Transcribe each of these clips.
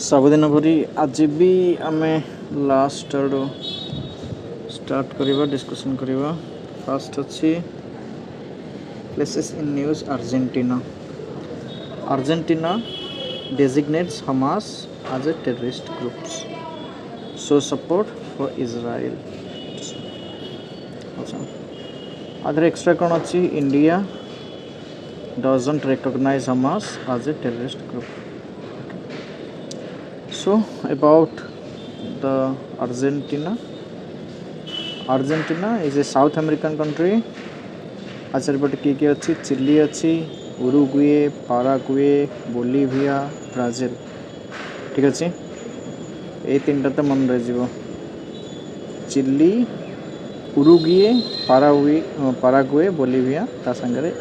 सबुदिन भरी आज भी आमे लास्ट आड़ स्टार्ट करवा डिस्कशन करवा। फर्स्ट अच्छी places in news. Argentina designates Hamas as a terrorist group, so support for Israel. Other extra कौन अच्छी India doesn't recognize Hamas as a terrorist group. So about the Argentina is a South American country. आचार्यपटे किए अच्छी chilli अच्छी Uruguay Paraguay Bolivia Brazil. ठीक अच्छे ये तीन तो मन रही चिली उरुग्वे पाराग्वे बोलिविया ता संगे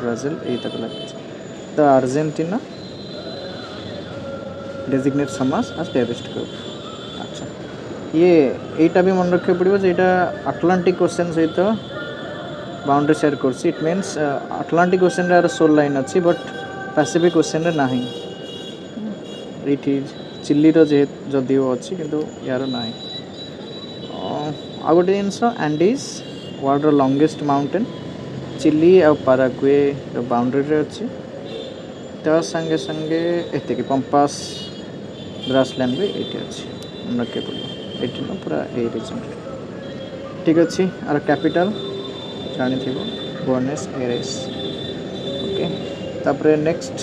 ब्राजिल यही तक लगे। तो Argentina designates Hamas as terrorist group. अच्छा ये भी मन रखा पड़ो जो अटलांटिक क्वेश्चन सहित बाउंड्री शेयर करसी। इट मीन्स अटलांटिक ओशन रे 16 लाइन अच्छी बट पैसिफिक ओशन रे नाही। ये चिल्ली जदि अच्छी किंतु यार ना। आ गोटे जिनस Andes world longest mountain Chile आ पाराग्वे बाउंड्री रे अच्छी। तो संगे संगे एत पंपास ग्रासलैंड भी ये अच्छी मन रखे पड़ो ये पूरा ये रीजन। ठीक अच्छे आर कैपिटल जानी थी बोनस एरेस। ओके तापरे नेक्स्ट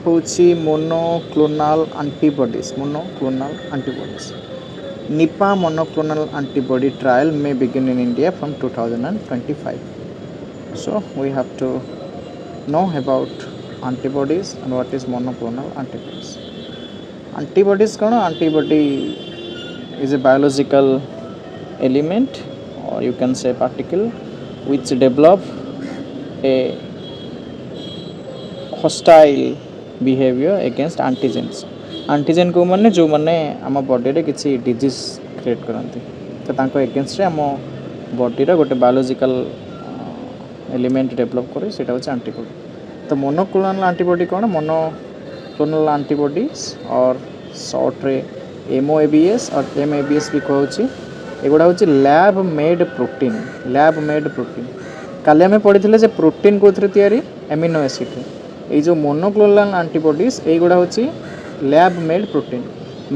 होची monoclonal antibodies. Nipah monoclonal antibody trial may begin in India from 2025. So we have to know about antibodies and what is monoclonal antibodies. Antibodies कौन? Antibody is a biological element or you can say particle which develop a hostile behavior against antigens. Antigen को माने जो माने आम body रे किसी disease create करती तो तांको अगेंस्ट रे आम बॉडी रे गोटे बायोलॉजिकल एलिमेंट डेवलप करे सेटा होचे एंटीबॉडी। तो मोनोक्लोनल एंटीबॉडी कौन? मोनोक्लोनल एंटीबॉडीज और शॉर्ट रे MOABS और MABS भी कहूँ। एगुड़ा हूँ लैब मेड प्रोटीन। काली आम पढ़ी जे प्रोटीन कौन तैयारी एमिनो एसिड रे। जो मोनोक्लोनल एंटीबॉडीज एगुड़ा हूँ lab made protein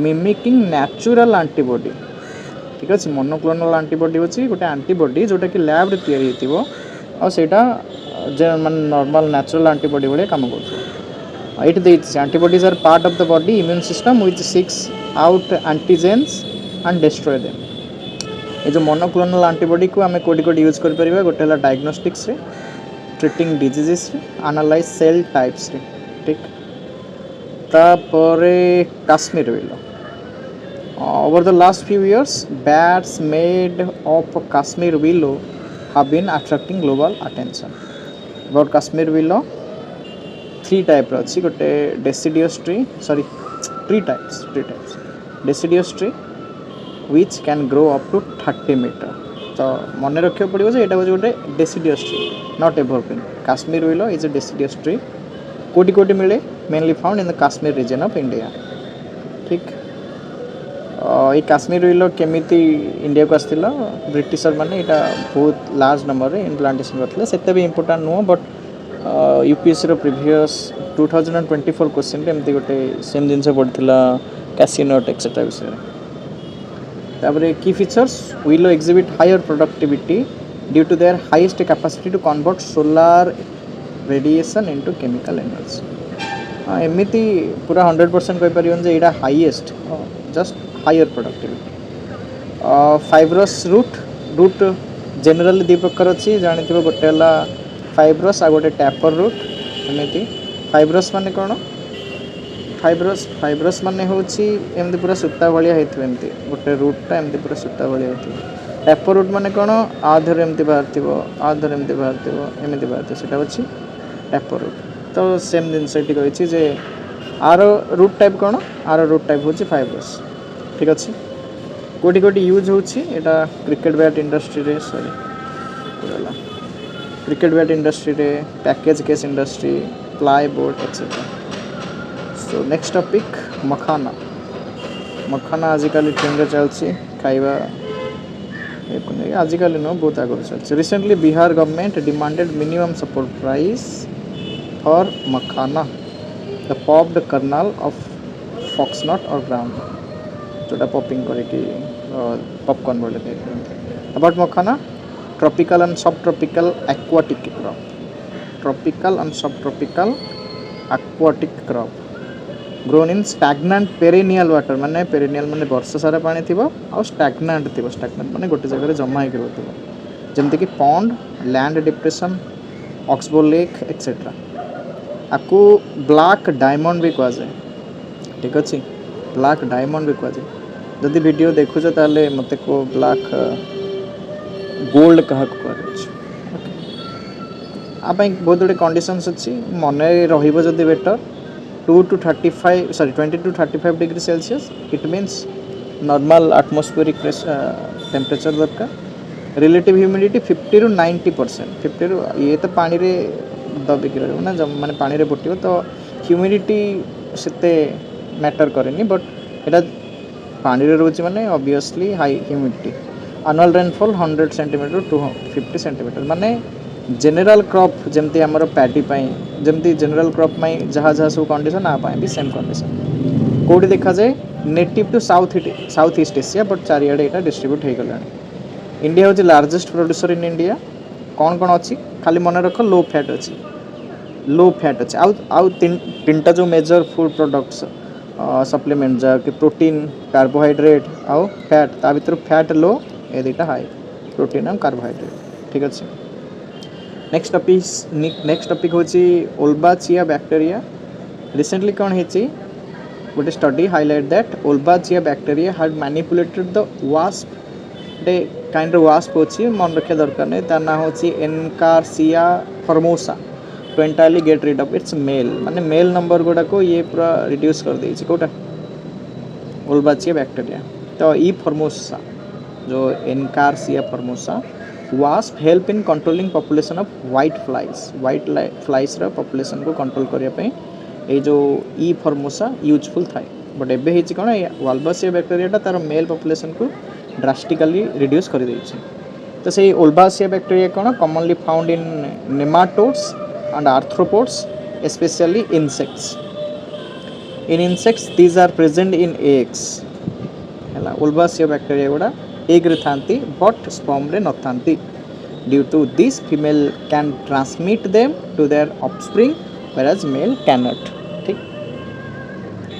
mimicking natural antibody. ठीक अच्छे मोनोक्लोनल एंटीबॉडी होची गोटे एंटीबॉडी जोटा कि लैब रे तैयारी होतिबो और सेटा जे माने नॉर्मल नेचुरल एंटीबॉडी भले काम करथो। एट देइछ antibodies are part of the body immune system which seeks out antigens and destroy them. ये जो मोनोक्लोनल एंटीबॉडी को आम कोडी कोडी यूज कर परिबा गोटे हला डायग्नोस्टिक्स रे, ट्रीटिंग डिजीजेस रे, एनालाइज सेल टाइप्स रे। ठीक तापरे Kashmir willow. Over the last few years bats made of Kashmir willow have been attracting global attention. About Kashmir willow 3 type अच्छी गोटे deciduous tree tree types deciduous tree which can grow up to 30 meter. तो मन रखा पड़ो जो यहाँ गोटे deciduous tree not evergreen. Kashmir willow is a deciduous tree. कोटी मिले mainly found in the Kashmir region of India. ठीक ये काश्मीर विलो केमिति इंडिया को आसला ब्रिटिशर माने यहाँ बहुत लार्ज नंबर रे इम्प्लांटेशन करते से भी इम्पोर्टाट नुह बट यूपीएससी रो प्रीवियस 2024 क्वेश्चन रे एमती गोटे सेम जिनस पड़ता कैसिनोट एक्सेट्रा विषय। तापरे की features willow exhibit higher productivity due to their highest capacity to convert solar radiation into chemical energy. एमती पूरा 100% कहि परियन जे एटा highest just higher productivity. Fibrous root generally 2 प्रकार अच्छी जानी गोटे हला फाइब्रस आ गोटे टैपर रूट। एमती फाइब्रस माने कौन? फाइब्रस माने होची एमती पूरा सूता भाया होती एमती गोटे रूटा एमती पूरा सूता भाया होती। टैपर रूट माने कौन? आधर एमती बाहर एमती बाहर सेटा होची टैपर रूट। तो सेम जिनस ये कही जे आर रूट टाइप कौन? आर रूट टाइप होची फाइब्रस। ठीक अच्छे कोटी यूज होची एटा क्रिकेट बैट इंडस्ट्री रे क्रिकेट बैट इंडस्ट्री रे package case industry plyboard etcetera so next topic makhana. Makhana आजिकल ट्रेंड चलती खाइबा आजिकल नो बहुत आगे चलती। Recently Bihar government demanded minimum support price for makhana the popped kernel of foxnut और ग्राउंड जोटा पॉपिंग करके पॉपकॉर्न बोले। About makhana tropical and subtropical aquatic crop. Tropical and subtropical aquatic crop grown in stagnant perennial water माने perennial माने वर्ष सारा पानी थिबो आ स्टैग्नांट थिबो। स्टैग्नांट माने गोटे जगह जमा होकर रहथिबो जेमति कि pond land depression oxbow lake etcetera. आपको ब्लैक डायमंड भी कहा जाए। ठीक अच्छे ब्लैक डायमंड भी कहा जाए। जदि वीडियो देखुछ ताले मते को ब्लैक गोल्ड कहा कह आप बहुत गुड़े कंडीशंस अच्छी मन रहिबो जदि better 2 to 35 sorry 20 to 35 degree Celsius it means normal atmospheric temperature दरकार। Relative humidity 50 to 90%। 50 ये तो पानी रे दबिक रहा ना जब मैंने पानी रे बुटिव तो ह्यूमिडिटी से मैटर करेनी बट एटा पानी रे रोचे माने obviously high humidity. Annual rainfall 100 centimetre to 50 centimetre माने जनरल क्रॉप जमती आमर पैडी जमती जनरल क्रॉप में जहाँ जहाँ सब कंडीशन आ भी सेम कंडीशन कौटी देखा जाए native to South East Asia but चारिआडे यहाँ डिस्ट्रीब्यूट हो गला। इंडिया हूँ लार्जेस्ट प्रोड्यूसर इन इंडिया। कौन कौन अच्छी खाली मन रख लो फैट अच्छी लो फैट अच्छे आउ तीन जो मेजर फूड प्रोडक्ट्स सप्लीमेंट जा कि प्रोटीन कार्बोहाइड्रेट आउ फैट ता भर फैट लो ये दुटा हाई प्रोटीन और कार्बोहाइड्रेट। ठीक अच्छे नेक्स्ट टॉपिक हूँ ओल्बाचिया बैक्टेरिया। रिसेंटली कौन है गोटे study highlight that Wolbachia bacteria had manipulated the wasp the kind of wasp होची मन रखा दरकार नहीं तार ना होची Encarsia formosa to entirely get rid of its male माने मेल नंबर गुड़ा को ये पूरा रिड्यूस कर देछि कोटा ओल्बाचिया बैक्टेरिया। तो ई फॉर्मोसा जो Encarsia formosa wasp help in controlling population of white flies रा पॉपुलेशन को कंट्रोल करिया पे ए जो ई फॉर्मोसा यूजफुल थाए बट एबे हेछि कोन ओल्बाचिया बैक्टेरिया तार मेल पॉपुलेशन को ड्रास्टिकली रिड्यूस कर देछि। तो से ओल्बाचिया बैक्टेरिया कोन commonly found in nematodes and arthropods specially insects. In insects these are present in eggs हैला ओल्बाचिया बैक्टेरिया गुडा एग रे थांती बट स्पर्म रे न थांती। Due to this female can transmit them to their offspring whereas male cannot। ठीक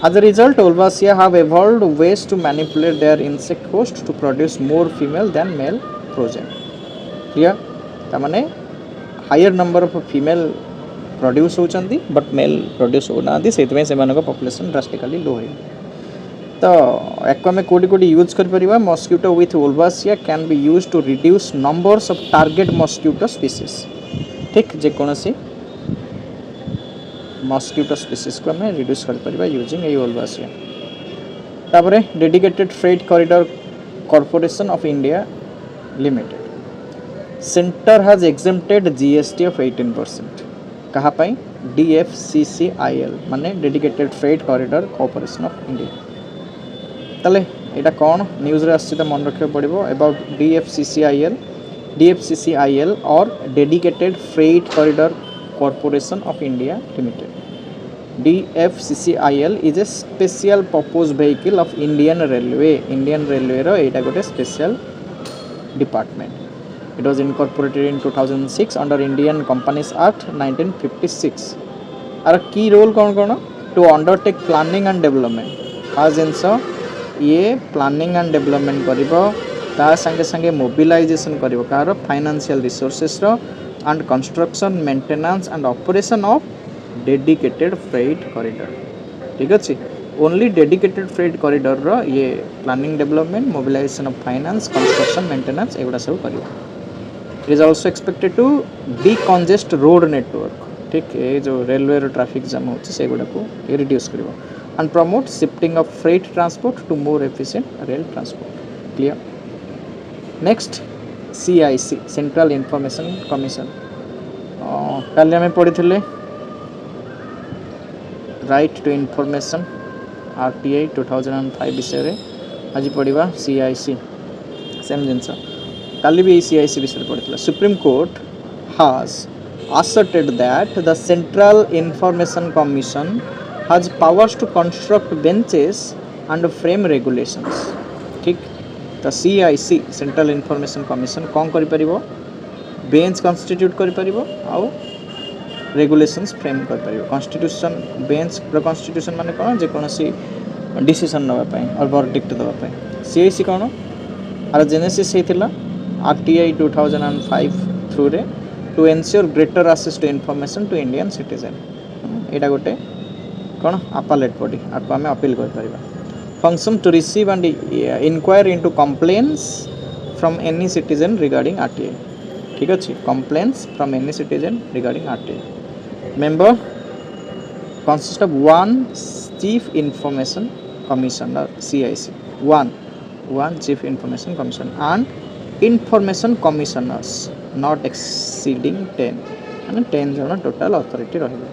as a result Wolbachia have evolved ways to manipulate their insect host to produce more female than male progeny। clear ता माने higher number of female produce होचंदी but male produce होना से population drastically लो है। तो एको आम कोटी कोटी यूज कर mosquito with Wolbachia can be use to reduce numbers of target mosquito species. ठीक जेकोसी मस्क्यूटो स्पीसीज को आम रिड्यूस कर यूजिंग ए वोल्बाचिया। तापर dedicated freight corridor corporation of India limited centre has exempted GST of 18%। कहाँ पाई DFCCIL माने dedicated freight corridor corporation of India. ताले एटा कौन न्यूज़ रे आछि त मन रखे पड़िबो अबाउट DFCCIL और dedicated freight corridor corporation of India limited. DFCCIL is a special purpose vehicle of Indian railway रो एटा गोटे special department. It was incorporated in 2006 under Indian companies act 1956। आर की रोल कौन कौन to undertake planning and development खास जिनस ये प्लानिंग एंड डेवलपमेंट करिबो ता संगे संगे मोबिलाइजेशन करिबो कार फाइनेंशियल रिसोर्सेस रो and construction maintenance and operation of dedicated freight corridor. ठीक अच्छे ओनली डेडिकेटेड फ्रेट कॉरिडोर रो ये planning development mobilization of finance construction maintenance एगुड़ा सब करिबो। It is also expected to decongest road network. ठीक ये जो रेलवे रो ट्रैफिक जाम होची से गुडा को ये reduce करिवो and promote shifting of freight transport to more efficient rail transport। clear next CIC Central Information Commission। काली आम पढ़ी राइट टू इनफॉरमेशन आरटीआई 2005 विषय रे आज पढ़ा सीआईसी सेम जिनस काली भी सीआईसी विषय पढ़ी supreme court has asserted that the Central Information Commission has powers to construct benches and frame regulations. ठीक तो CIC Central Information Commission कौन करि परिबो बेंच कन्स्टिट्यूट करि परिबो आउ रेगुलेशंस फ्रेम करि परिबो कॉन्स्टिट्यूशन बेंच रो कॉन्स्टिट्यूशन माने कोन जे कोनसी डिसीजन नवा पय और वर्डिक्ट दवा पय CIC कोन आर जेनेसिस हेतिला RTI 2005 थ्रू रे to ensure greater access to information to Indian citizen एटा गोटे कौन appellate body आपको आम अपील कर function to receive and inquire into complaints from any citizen regarding RTI ठीक अच्छे complaints from any citizen regarding RTI member consist of one chief information commissioner CIC one chief information commissioner and information commissioners not exceeding 10 माने 10 जन total authority रहिबे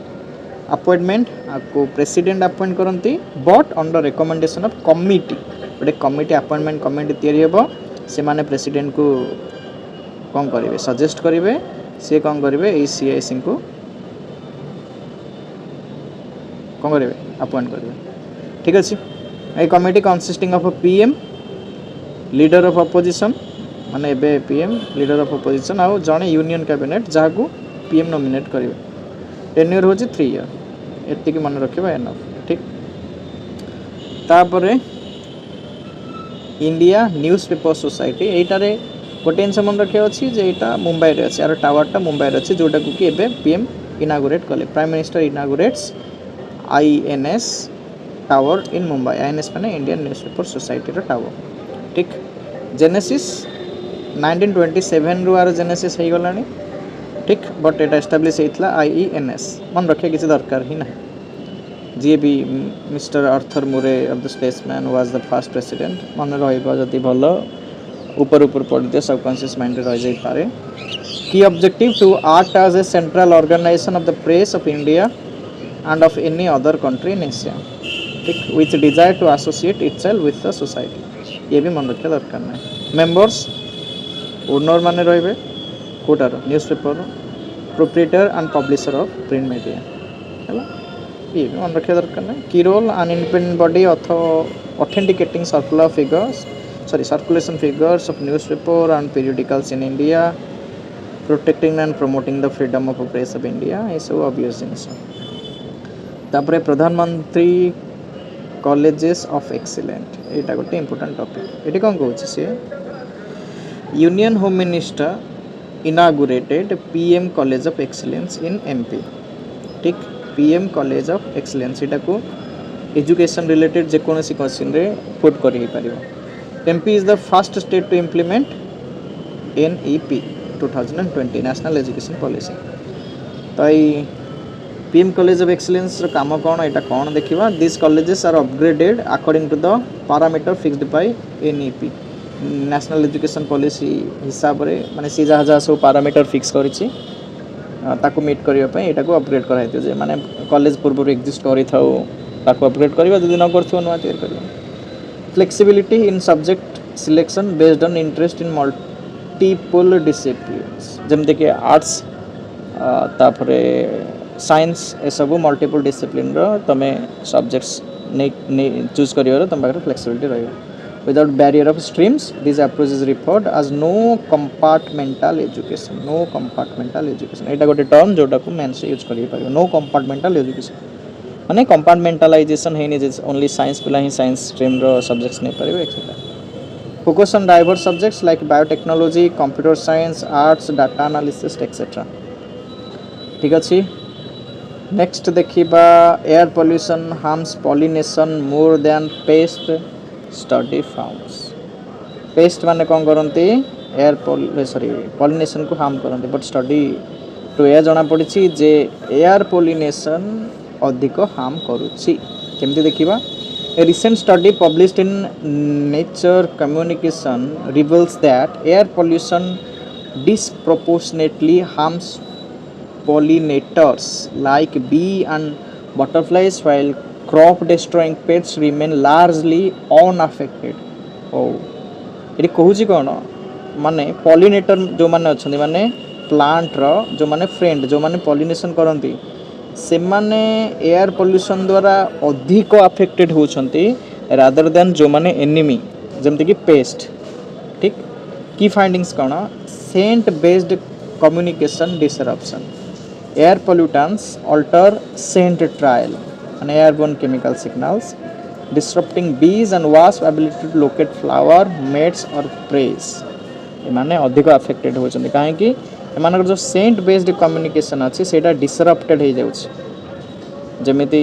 appointment आपको president appoint करंती but under recommendation of committee गोटे committee appointment committee तैयारी हेबो से माने प्रेसिडेंट को कोन करिवे सजेस्ट करिवे से कोन करिवे ए सीआईसी को कोन करिवे अपॉइंट करिवे ठीक अछि ए committee consisting of a PM leader of opposition माने एबे पीएम लीडर ऑफ अपोजिशन आउ जने यूनियन कैबिनेट जहाँ को पीएम नॉमिनेट करिवे टेन्योर हो 3 ईयर एति के मन रखिबा एनफ ठीक तापरे इंडिया न्यूज़पेपर सोसाइटी एटारे गोटे जिनस मन रखे अछि जे एटा मुंबई रे अछि आर टावरटा मुंबई रे अछि जोटा को कि एबे पीएम इनागुरेट कले prime minister inaugurates INS tower in Mumbai INS माने इंडियन न्यूज़पेपर सोसाइटी रो टावर ठीक जेनेसिस 1927 रु आर जेनेसिस हो गलानी ठीक बट एटा एस्टाब्लिश होइतला IENS मन रखे किसी दरकार ही ना जी भी मिस्टर आर्थर मुरे of the spaceman was the first president मन रहइबो जति भलो ऊपर पढ़ते सबकॉन्शियस माइंड रह जाई पारे की objective to act as a central organization of the press of India and of any other country in Asia ठीक which desire to associate itself with the society ये भी मन रखे दरकार ना मेंबर्स ओनर माने रहिबे कोटार newspaper proprietor and publisher of print media हैला ये भी मन रखे दरकार ना की role an independent body authenticating circulation figures of newspaper and periodicals in India protecting and promoting the freedom of press of India ये सब obvious जिनिस तापरे प्रधानमंत्री कॉलेजेस ऑफ एक्सीलेंट एटा गोटे इंपोर्टेंट टॉपिक एटी कोन कहूची से union home minister inaugurated PM college of excellence in MP ठीक PM college of excellence एटा को education related जे कोनोसी क्वेश्चन रे पुट करि परिबो MP is the first state to implement NEP 2020 National Education Policy तो PM College of Excellence काम कौन एटा कौन देखिबा these colleges are upgraded according to the parameter fixed by NEP National Education Policy हिसाब रे माने सी जहाँ सब parameter fix करिछि ताको मीट करिया पय एटा को अपग्रेड कराइ दियो जे माने कॉलेज पूर्व एग्जिस्ट करि थाओ ताको अपग्रेड करबा जदि न करथियो नवा तैयार करबा flexibility in subject selection based on interest in multiple disciplines जमते के आर्ट्स तापरे साइंस ए सब मल्टीपल डिसिप्लिन रो तमे सब्जेक्ट्स ने चूज करियो तम पाखरे फ्लेक्सिबिलिटी रहयो without barrier of streams this approach is referred as no compartmental education एटा गोटे टर्म जोटा को मेंस यूज करि पारियो नो कंपार्टमेंटल एजुकेशन माने कंपार्टमेंटलाइजेशन हेनी जे ओनली साइंस पिला ही साइंस स्ट्रीम रो सब्जेक्ट्स नै परिबे etcetera focus on diverse subjects like biotechnology computer science arts data analysis etcetera ठीक अछि नेक्स्ट देखिबा air pollution harms pollination more than pest study founds pest माने कोन करंती एयर पॉलिनेशन को हार्म करंती बट स्टडी तो ए जणा पड़िछि जे एयर पॉलिनेशन अधिक harm करूछि केमति देखिबा ए recent study published in nature communication reveals that air pollution disproportionately harms pollinators like bee and butterflies, while crop destroying pests remain largely unaffected. Oh, ଏଠି କହୁଛି କ'ଣ ମାନେ ପଲିନେଟର ଯେଉଁମାନେ ଅଛନ୍ତି ମାନେ ପ୍ଲାଣ୍ଟର ଯେଉଁମାନେ ଫ୍ରେଣ୍ଡ ଯେଉଁମାନେ ପଲିନେସନ୍ କରନ୍ତି ସେମାନେ ଏୟାର ପଲ୍ୟୁସନ୍ ଦ୍ୱାରା ଅଧିକ ଆଫେକ୍ଟେଡ଼ ହେଉଛନ୍ତି ରାଦର ଦ୍ୟାନ୍ ଯେଉଁମାନେ ଏନିମି ଯେମିତିକି ପେଷ୍ଟ ଠିକ୍ କି ଫାଇଣ୍ଡିଙ୍ଗସ୍ କ'ଣ scent based communication disruption air pollutants alter scent trail and airborne chemical signals disrupting bees and wasp ability to locate flower mates or prey एमाने अधिक अफेक्टेड होचंदी काहे कि एमानकर जो सेंट बेस्ड कम्युनिकेशन अछि सेटा डिसरप्टेड हो जाउछि जेमिति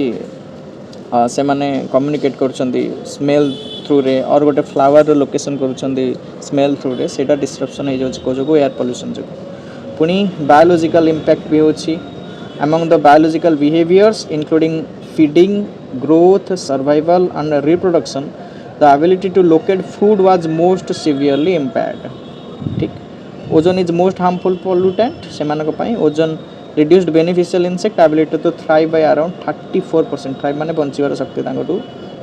से माने कम्युनिकेट करछंदी स्मेल थ्रू रे और गोटे फ्लावर रो लोकेशन करछंदी स्मेल थ्रू रे सेटा डिसरप्शन हो जाउछि को जो एयर पोल्यूशन जो पुनी बायोलॉजिकल इम्पैक्ट भी होछि among the biological behaviors including feeding growth survival and reproduction the ability to locate food was most severely impaired ठीक ozone is most harmful pollutant सेमानक पई ozone reduced beneficial insect ability to thrive by around 34% thrive माने बंचिबार शक्ति तांगटू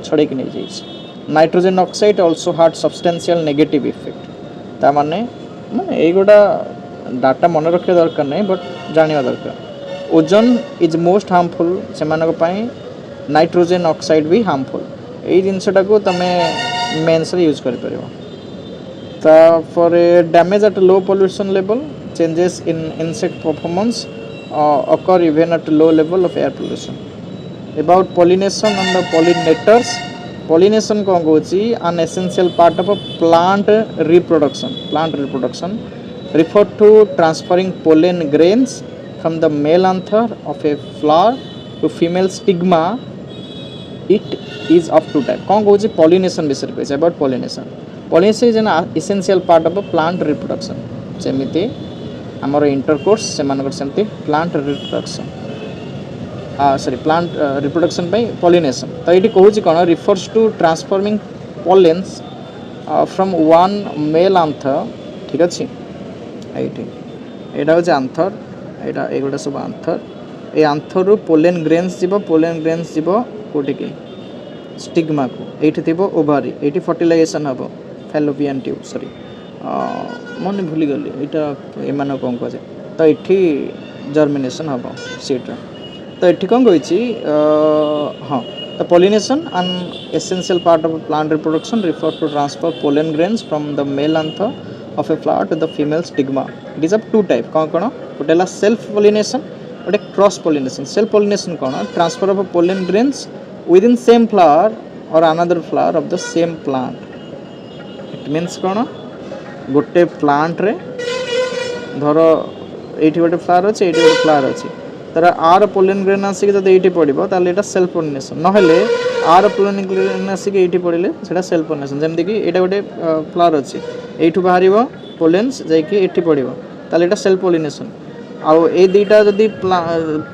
छडे कि नै जाइछ nitrogen oxide also had substantial negative effect ता माने ए गोटा डाटा मन रखे दरकार नै बट जानिबा दरकार ओजोन इज मोस्ट हार्मफुल सेमानक पई नाइट्रोजन ऑक्साइड भी हार्मफुल ए जिनसटा को तमे मेंस रे यूज कर परिबो ता for a damage at low pollution level changes in insect performance occur even at low level of air pollution about pollination and the pollinators pollination ko gochi an essential part of a plant reproduction refer to transferring pollen grains from the male anther of a flower to female stigma it is of two type kon gochi pollination विषय पे about pollination is an essential part of a plant reproduction जेमिति हमर intercourse से मानकर सेमति plant reproduction plant reproduction by pollination तो एटी कहूची कोन refers to transforming pollens from one male anther ठीक अछि एटी एटा होचे anther एटा एगोटा सब anther ए anther रो pollen grains जीवो कोठी के स्टिग्मा को एठी थिबो ओवरी एठी फर्टिलाइजेशन हबो फैलोपियन ट्यूब सॉरी मन भूली गली एटा एमान कोन को तो एठी जर्मिनेशन हबो सीड तो एठी कोन गइची हां the pollination an essential part of plant reproduction refer to transfer pollen grains from the male anther of a flower to the female stigma it is of two type cone गोटेला self pollination गोटे cross pollination self pollination cone transfer of pollen grains within same flower or another flower of the same plant it means कोन गोटे plant रे धरो एठी गोटे flower अछि एठी गोटे flower अछि तर आर पोलन ग्रेन आसी के जदि एठी पडिबो ताले एटा सेल्फ पोलिनेशन न हेले आर पोलन ग्रेन आसी के एठी पडिले सेटा सेल्फ पोलिनेशन जेमति कि एटा गोटे फ्लावर अछि एठु बाहरिबो पोलेन्स जाय कि एठी पडिबो ताले एटा सेल्फ पोलिनेशन आ ए दुईटा जदि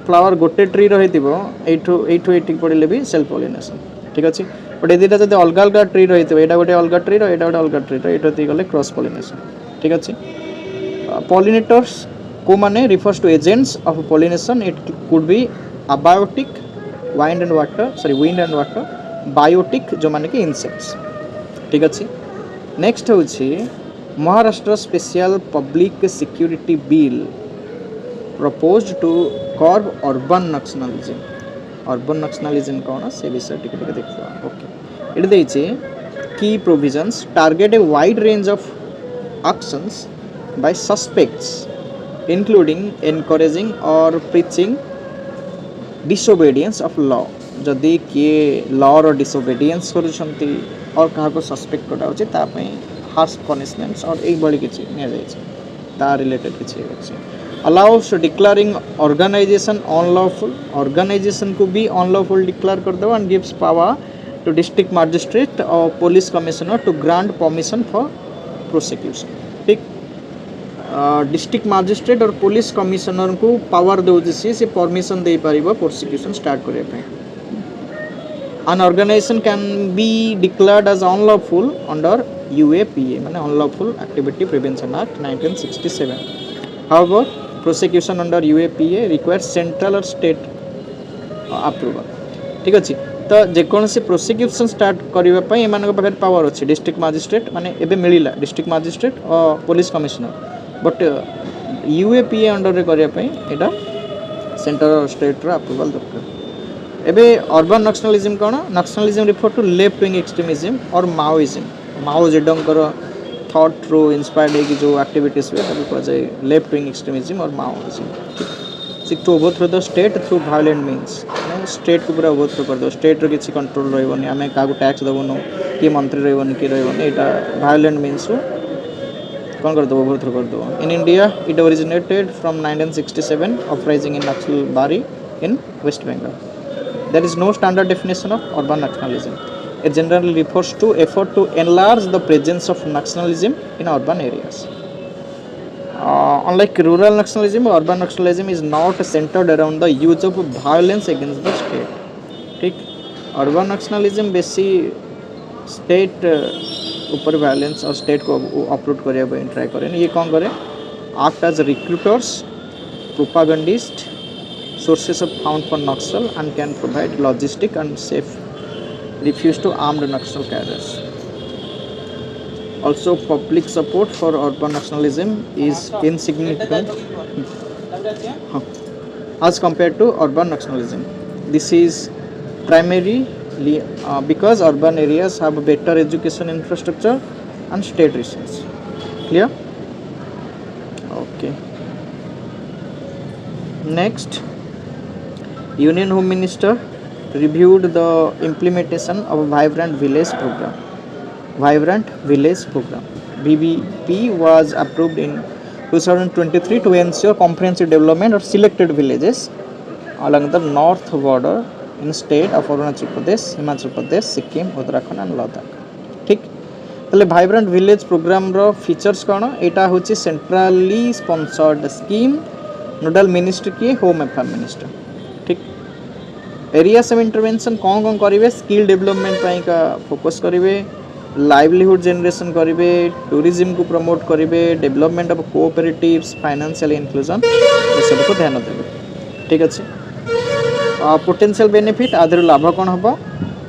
फ्लावर गोटे ट्री रहितिबो एठु एठी पडिले भी सेल्फ पोलिनेशन ठीक अछि बट ए दुईटा जदि अलग अलग ट्री रहितिबो एटा गोटे अलग ट्री रो एटा गोटे अलग ट्री रो एटा ती गले क्रॉस पोलिनेशन ठीक अछि pollinators को माने refers to agents of pollination it could be abiotic wind and water biotic जो माने कि insects ठीक अछि नेक्स्ट होछि Maharashtra special public security bill proposed to curb urban nationalism कोन से विषय टिके देखबा ओके इट दैछि key provisions target a wide range of actions by suspects including encouraging or preaching disobedience of law जदि किए law रो disobedience करूछंती और कहा को सस्पेक्ट करा होचे ता पई हार्श पनिशमेंट्स और एक बड़ी किछि ने जाय छै ता रिलेटेड किछि होचे allows declaring organization unlawful organization को भी unlawful declare कर दो and gives power to district magistrate or police commissioner to grant permission for prosecution ठीक डिस्ट्रिक्ट मैजिस्ट्रेट और पुलिस कमिश्नर को पावर दउछि से परमिशन दे परिबो प्रोसिक्यूशन स्टार्ट करे पे an organization can be declared as unlawful under UAPA माने unlawful activity prevention act 1967 however prosecution under UAPA requires central or state approval ठीक अच्छे तो जेकोसी प्रोसिक्यूशन स्टार्ट करने एम पाखे पावर अच्छे डिस्ट्रिक्ट मजिस्ट्रेट माने एबे मिलिला डिस्ट्रिक्ट मजिस्ट्रेट और police commissioner but UAPA under करने यहाँ सेंटर स्टेट अप्रूवल दरकार एबे अर्बन नक्शनलिज्म कौन naxalism refer to left wing extremism और Maoism Mao Zedong thought through inspired है कि जो एक्टिविटीज हुए कह जाए लेफ्ट विंग एक्सट्रीमिज्म और Maoism seek to overthrow the state through violent means state को पूरा ओवरथ्रो कर दो स्टेट रो किसी कंट्रोल रही आम क्या टैक्स देवनु किए मंत्री रही किए रही यहाँ वायलेंट मीन्स कौन कर दो ओवरथ्रो कर दो in India it originated from 1967 uprising in Naxalbari in West Bengal there is no standard definition of urban nationalism. It generally refers to effort to enlarge the presence of nationalism in urban areas. Unlike rural nationalism, urban nationalism is not centered around the use of violence against the state. ठीक urban nationalism बेसी state ऊपर violence और state को uproot करने पर try करें ये कौन करे act as recruiters, propagandists, sources of found for Naxal and can provide logistic and safe refuge to armed Naxal carriers. Also, public support for urban nationalism is insignificant as compared to urban nationalism. This is primarily because urban areas have better education infrastructure and state resources. Clear? Okay. Next. Union Home Minister reviewed the implementation of Vibrant Village Program. Vibrant Village Program (VVP) was approved in 2023 to ensure comprehensive development of selected villages along the north border in state of Arunachal Pradesh, Himachal Pradesh, Sikkim, Uttarakhand and Ladakh. ठीक तले Vibrant Village Program रो features कौन एटा होची centrally sponsored scheme nodal ministry किए home affair minister ठीक areas of intervention कौन करेंगे skill development का focus करेंगे लाइवलीहुड जनरेशन करेंगे टूरिज्म को प्रमोट करेंगे development of cooperatives financial inclusion ये सब को ध्यान देवे ठीक अच्छे पोटेंशियल बेनिफिट आधर लाभ कौन हम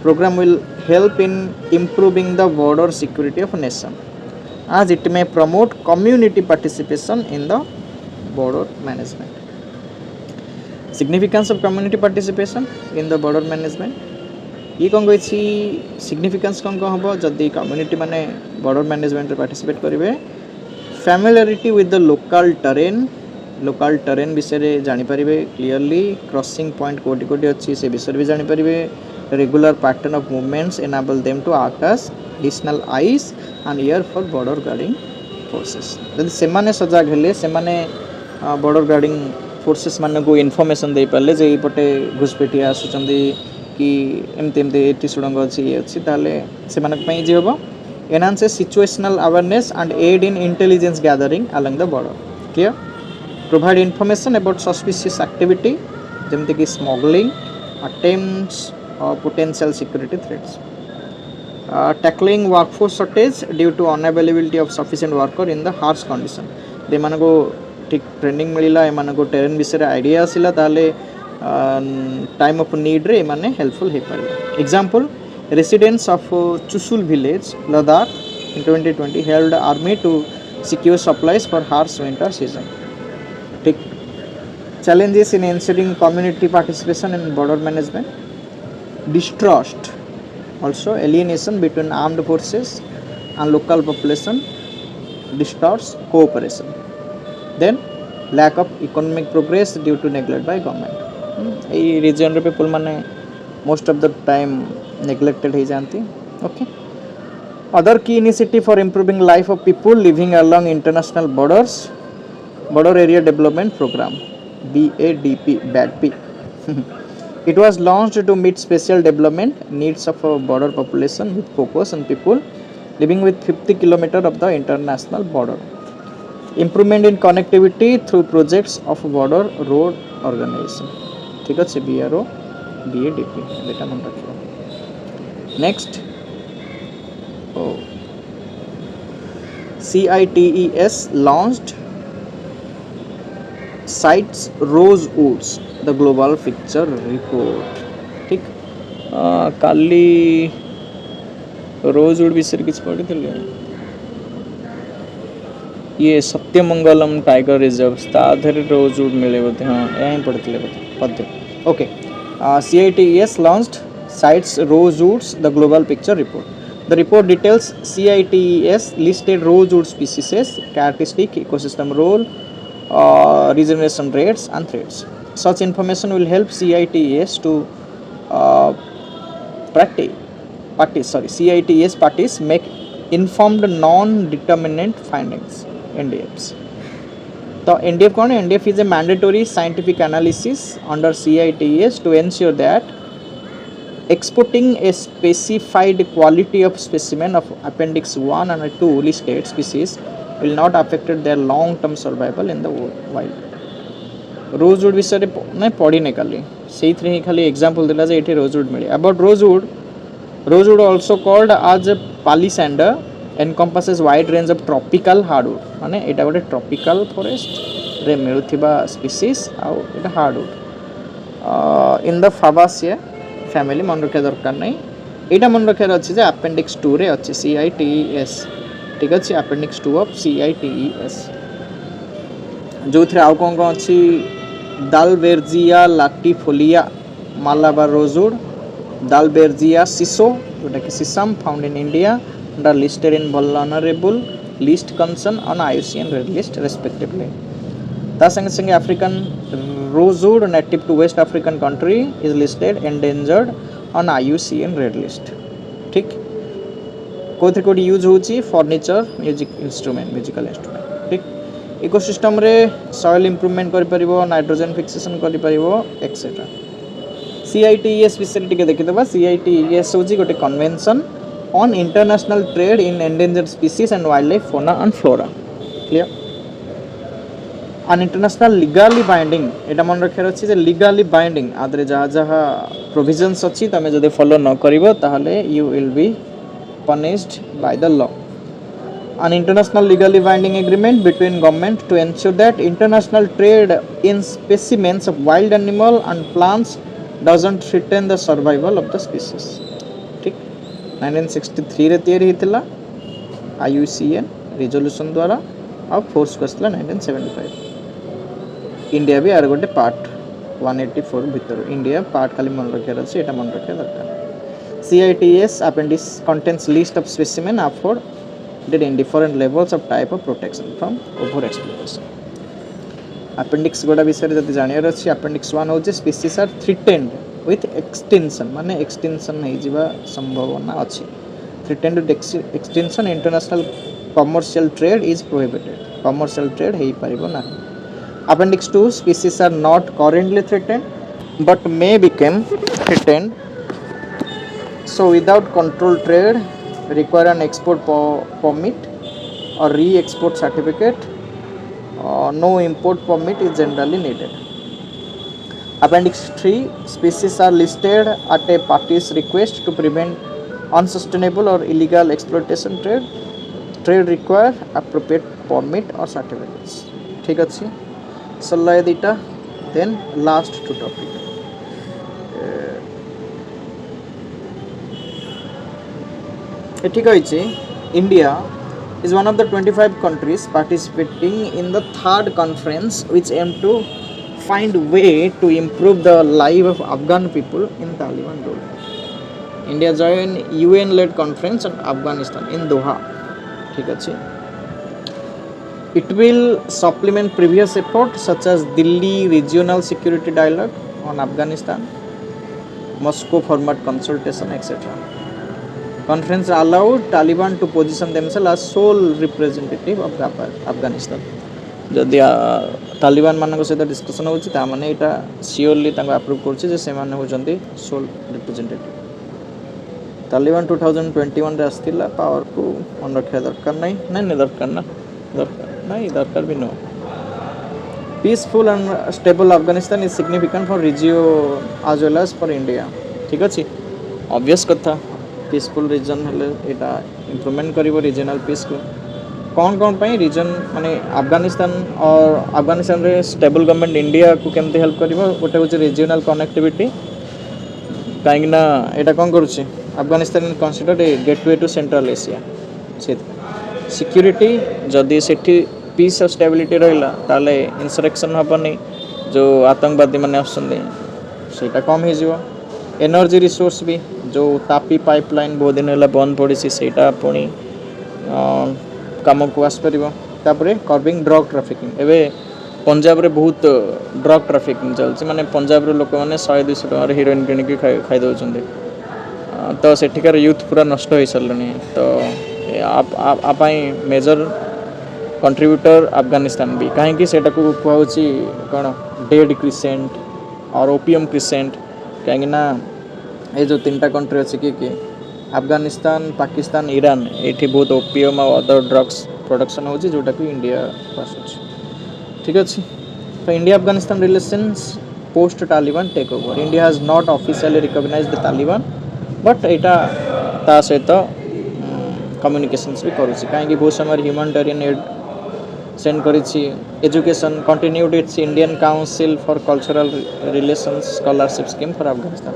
program will help in improving the border security of nation आज it may promote community participation in the border management significance of community participation in the border management ये कौन कही significance कौन हम जदि community माने border management participate करेंगे familiarity with the local terrain विषय जानी पारिबे clearly crossing point कोटी कोटी अच्छी से विषय भी जानी पारिबे regular pattern of movements enable them to act as additional eyes and ear for border guarding forces जदि से माने सजाग हेले से माने border guarding फोर्सेस मान को इनफॉरमेशन दे पारे जे पटे घुसपेटिया आसुचंदी कि एमती एमती एटी सुडंग अच्छी ये अच्छी ताले से मानक पई जे होबो enhance situational awareness and aid in intelligence gathering along the border clear provide information about suspicious activity जेमते कि स्मगलिंग अटेम्प्ट्स और potential security threats tackling workforce shortage due to unavailability of sufficient worker in the harsh condition दे मानको ठीक training मिलला एमान को terrain विषय आइडिया आसिला ताले टाइम ऑफ नीड रे माने हेल्पफुल हे पारे example residents of Chushul village Ladakh in 2020 held army to secure supplies for harsh winter season ठीक challenges in ensuring community participation in border management distrust also alienation between armed forces and local population distorts cooperation then lack of economic progress due to neglect by government ये region रे people माने most of the time neglected ही जानती okay other key initiative for improving life of people living along international borders border area development program BADP it was launched to meet special development needs of a border population with focus on people living with 50 km of the international border improvement in connectivity through projects of border road organization ठीक है BRO BADP बेटा मन रखियो next CITES launched CITES Rosewoods the global picture report ठीक काली rosewood विषय किसी पढ़ी ये सत्यमंगलम टाइगर रिजर्व ताधर रोजवुड मिले बोलते हाँ यहीं पढ़ते बोलते okay CITES launched CITES Rosewoods the global picture report. The report details CITES listed rosewood species, characteristic, ecosystem role, regeneration rates and threats. Such information will help CITES to CITES parties make informed non-determinant findings. NDFs. The NDF कौन है? NDF is a mandatory scientific analysis under CITES to ensure that exporting a specified quality of specimen of Appendix 1 and 2 listed species will not affect their long-term survival in the wild. Rosewood विषय नहीं पढ़ी नहीं खाली से ही खाली example दिला जे एठी rosewood मिले about rosewood also called as palisander encompasses wide range of tropical hardwood माने एटा गोटे tropical forest रे मिलुथिबा species आउ एटा hardwood in the Fabaceae family मन रखे दरकार नहीं एटा मन रखे अछि जे appendix 2 रे अछि CITES ठीक अछि appendix 2 of CITES जो थरे आउ कोन कोन अछि दालबेर्जिया लाक्टिफोलिया मालाबार रोजवुड दालबेर्जिया सिसो जोटा कि sesame found in India and are listed in vulnerable list concern on IUCN red list respectively. ता संगे संगे African rosewood native to West African country is listed endangered on IUCN red list. ठीक कोथि कोडी use होची furniture musical instrument ठीक ecosystem रे soil improvement करि परिबो nitrogen fixation करि परिबो एक्सेट्रा CITES विषय टिके देखि दबा CITES होची गोटे convention on international trade in endangered species and wildlife fauna and flora clear an international legally binding eta मन रखे अछि जे legally binding आदरे जहा जहा provisions अछि तमे जदि follow न करिवो ताहले you will be punished by the law an international legally binding agreement between government to ensure that international trade in specimens of wild animal and plants doesn't threaten the survival of the species 1963 रे तैयारी हितला IUCN resolution द्वारा अब force कसला 1975 India भी are गोटे part 184 भीतर India part खाली मन रखे अछि एटा मन रखे दरकार CITES appendix contains list of specimen afforded in different levels of type of protection from over exploitation appendix गोडा विषय जति जानियर अछि appendix 1 होचे species are threatened with extinction माने extinction नै जिबा संभावना अछि threatened with extinction international commercial trade is prohibited commercial trade हेई परिबो ना appendix 2 species are not currently threatened but may become threatened so without control trade require an export permit or re-export certificate no import permit is generally needed Appendix 3 species are listed at a party's request to prevent unsustainable or illegal exploitation trade. Trade require appropriate permit or certificates. ठीक अच्छी सल्ला ये दीटा then last two topic. ठीक है इचे India is one of the 25 countries participating in the third conference which aim to find way to improve the life of Afghan people in Taliban rule. India joined UN-led conference at Afghanistan in Doha. ठीक है It will supplement previous efforts such as Delhi Regional Security Dialogue on Afghanistan, Moscow format consultation, etc. Conference allowed Taliban to position themselves as sole representative of Afghanistan. जदि तालिबान मानक सहित discussion होछि ता माने एटा surely तांको approve करछि जे से माने होजंती सोल रिप्रेजेंटेटिव तालिबान 2021 रे आस्थिला पावर को मन रखे दरकार नहीं दरकार भी no peaceful and stable Afghanistan is significant for region as well as for India ठीक अछि ऑब्वियस कथा पीसफुल रीजन हेले एटा इंप्रूवमेंट करिवो रीजनल पीस को कौन पे रीजन माने अफगानिस्तान और अफगानिस्तान रे स्टेबल गवर्नमेंट इंडिया को केमते हेल्प करिवो गोटे होची रीजनल कनेक्टिविटी कहीं ना एटा कौन करुच्छे अफगानिस्तान कनसिडर्ड ए गेटवे टू सेंट्रल एशिया से सिक्योरिटी जदि सेठी पीस और स्टेबिलिटी रहिला ताले इंसरेक्शन हबनी जो आतंकवादी माने आसुंदे सेटा कम हे जिवो एनर्जी रिसोर्स भी जो तापी पाइपलाइन बहुत दिन है बंद पड़ी सेटा पुणी कम को आसपार तापर कर्बिंग ड्रग ट्राफिकिंग एवं पंजाब रे बहुत ड्रग ट्राफिकिंग चलती माने पंजाब रे लोक मैंने 100-200 टकर हिरोइन किणिकी खाई दौरान तो सेठिकार यूथ पूरा नष्ट हो सारे तो आप मेजर कंट्रीब्यूटर अफगानिस्तान भी कहीं कहूँ कौन डेड क्रिसेंट और ओपियम क्रिसेंट कहीं ये जो 3टा कंट्री अच्छी कि अफगानिस्तान पाकिस्तान ईरान ये बहुत ओपियम और अदर ड्रग्स प्रोडक्शन हो जोटा कि इंडिया आसूँ ठीक अच्छे तो India Afghanistan relations post Taliban take over India has not officially recognized the Taliban but यहाँ सहित कम्युनिकेशंस भी करुँच कहीं बहुत समय ह्यूमैनिटेरियन एड सेंड करिछि education continued its Indian council for cultural relations scholarship scheme for Afghanistan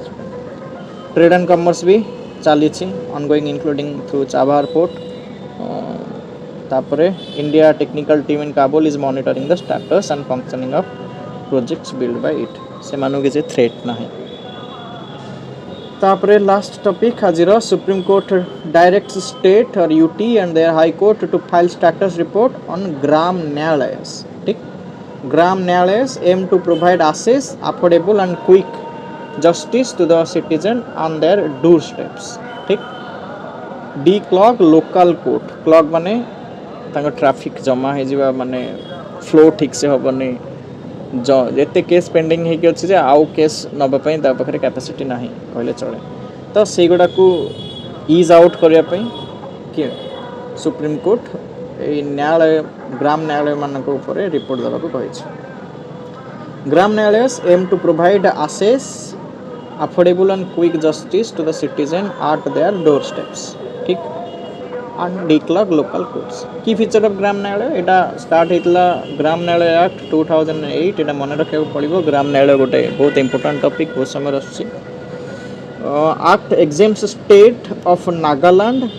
trade and commerce भी चली ongoing including through Chabahar port तापरे India technical team in Kabul is monitoring the status and functioning of projects build by it से मानु किसी threat ना है तापरे last topic आज सुप्रीम कोर्ट डायरेक्ट्स स्टेट और UT and their high court to file status report on Gram Nyayalayas ठीक Gram Nyayalayas aim to provide access affordable and quick justice to the citizen on their doorsteps ठीक declog local court clog माने तांको traffic जमा हो जावा माने flow ठीक से हेनी जिते केस पेंडिंग होगी अच्छे जे आउ केस नापाई पाखे कैपेसिटी ना कहले चले तो से गुड़ा को इज आउट करने किए सुप्रीम कोर्ट ये न्यायालय ग्राम न्यायालय मान रिपोर्ट देवाक कही Gram Nyayalaya aim to provide access affordable and quick justice to the citizen at their doorsteps ठीक एंड डिक्लॉग लोकल कोर्ट्स की फीचर ऑफ ग्राम न्यायालय एटा स्टार्ट होता ग्राम न्यायालय एक्ट 2008 एटा मन रखा पड़ो ग्राम न्यायालय गोटे बहुत इंपोर्टेंट टॉपिक बहुत समय आसूँ act exempts state of Nagaland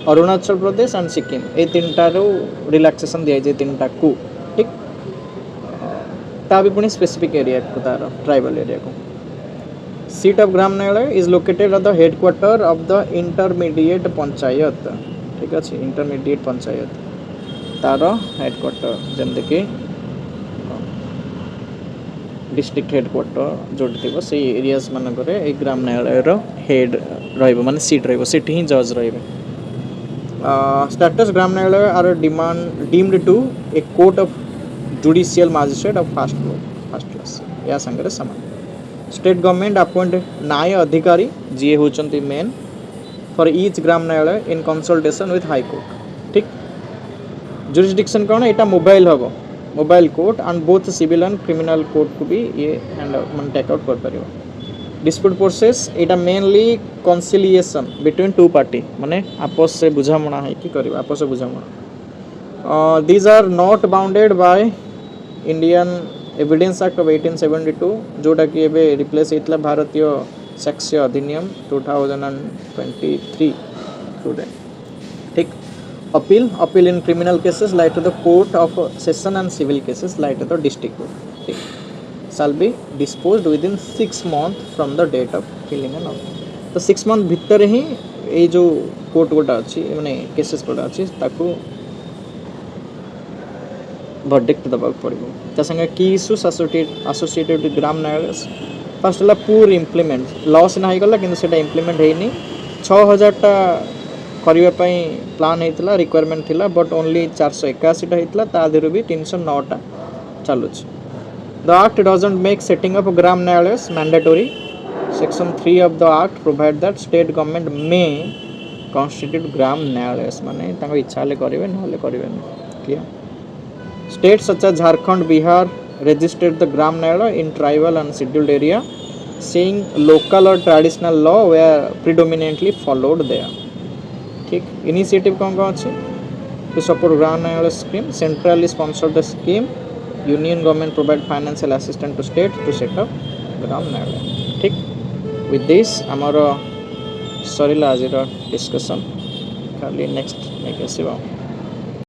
Arunachal Pradesh and Sikkim ये 3टारू रिलैक्सेशन दिखाई 3टा को ठीक ता भी पुणी स्पेसिफिक एरिया को तार ट्राइबल एरिया को सीट ऑफ ग्राम न्यायालय is located at the headquarter of the intermediate panchayat ठीक अच्छे इंटरमीडिएट पंचायत तार हेडक्वार्टर जमती कि डिस्ट्रिक्ट हेडक्वार्टर जो थी से एरियाज मानक ग्राम न्यायालय हेड रे सीट रीट ही जज रे status Gram Nyayalaya are deemed to a court of judicial magistrate of first class या संगे सामान स्टेट गवर्नमेंट अपॉइंट न्याय अधिकारी जी होचंती मेन for each Gram Nyayalaya in consultation with high court ठीक जुरिस्डिक्शन कौन यहाँ मोबाइल हम mobile court and both civil and criminal court को भी ये हैंड टेकआउट कर पार डिस्प्यूट प्रोसेस यहाँ mainly conciliation between two party माने आपस से बुझामणा है कि कर आपस से बुझामणा these are not bounded by Indian evidence act of 1872 जोटा कि एबे रिप्लेस होता भारतीय सेक्स्य अधिनियम 2023 ठीक appeal in criminal cases lie to the court of session and civil cases lie to the district court ठीक shall be disposed within 6 months from the date of filing and all तो 6 month भितर ही ये जो court गोटा अच्छी माने cases गोटा अच्छी ताको वर्डिक्ट दबाक पड़ो ता संगे की इश्यूज एसोसिएटेड विथ ग्राम न्यायालय फर्स्ट है पूर इम्प्लीमेंट लॉस ना होगला कि इम्प्लीमेंट होनी 6000टा करने प्लान होता रिक्वायरमेंट थिला बट ओनली 481टा होता ता देहरु भी 309टा चलुच the act doesn't make setting up Gram Nyayalaya mandatory section 3 of the act provide that state government may constitute Gram Nyayalaya माने तांको इच्छा ले करिवे नहले करिवे clear States such as Jharkhand, Bihar registered the Gram Nyayalaya in tribal and scheduled area, saying local or traditional law were predominantly followed there. ठीक initiative कौन कौन अच्छे to support Ground Nyayalaya scheme. Centrally sponsored the scheme. Union government provide financial assistance to state to set up Ground Nyayalaya. ठीक, with this आमर सरिला आज discussion खाली next next